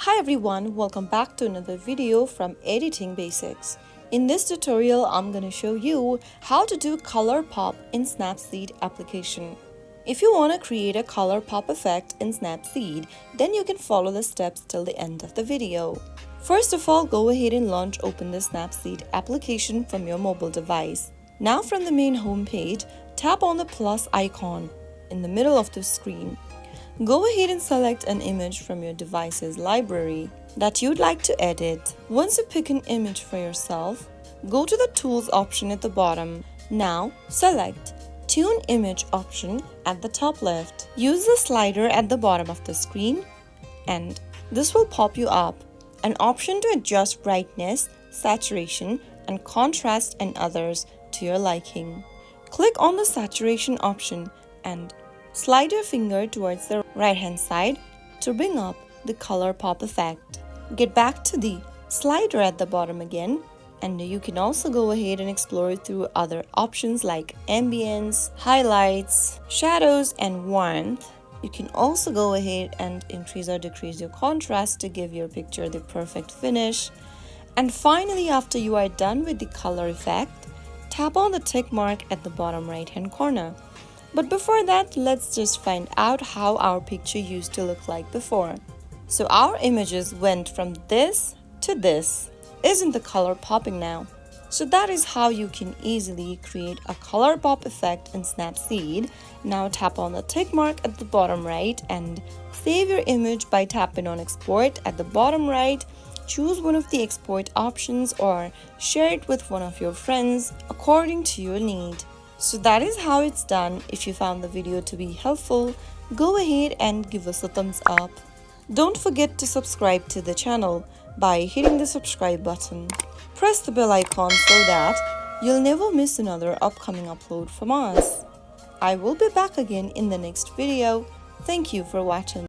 Hi everyone, welcome back to another video from Editing Basics. In this tutorial, I'm going to show you how to do color pop in Snapseed application. If you want to create a color pop effect in Snapseed, then you can follow the steps till the end of the video. First of all, go ahead and open the Snapseed application from your mobile device. Now from the main home page, tap on the plus icon in the middle of the screen. Go ahead and select an image from your device's library that you'd like to edit. Once you pick an image for yourself, go to the Tools option at the bottom. Now, select Tune Image option at the top left. Use the slider at the bottom of the screen and this will pop you up an option to adjust brightness, saturation, and contrast and others to your liking. Click on the saturation option and slide your finger towards the right hand side to bring up the color pop effect. Get back to the slider at the bottom again, and you can also go ahead and explore through other options like ambience, highlights, shadows, and warmth. You can also go ahead and increase or decrease your contrast to give your picture the perfect finish. And finally, after you are done with the color effect, tap on the tick mark at the bottom right hand corner. But before that, let's just find out how our picture used to look like before. So our images went from this to this. Isn't the color popping now? So that is how you can easily create a color pop effect in Snapseed. Now tap on the tick mark at the bottom right and save your image by tapping on export at the bottom right. Choose one of the export options or share it with one of your friends according to your need. So that is how it's done. If you found the video to be helpful, go ahead and give us a thumbs up. Don't forget to subscribe to the channel by hitting the subscribe button. Press the bell icon so that you'll never miss another upcoming upload from us. I will be back again in the next video. Thank you for watching.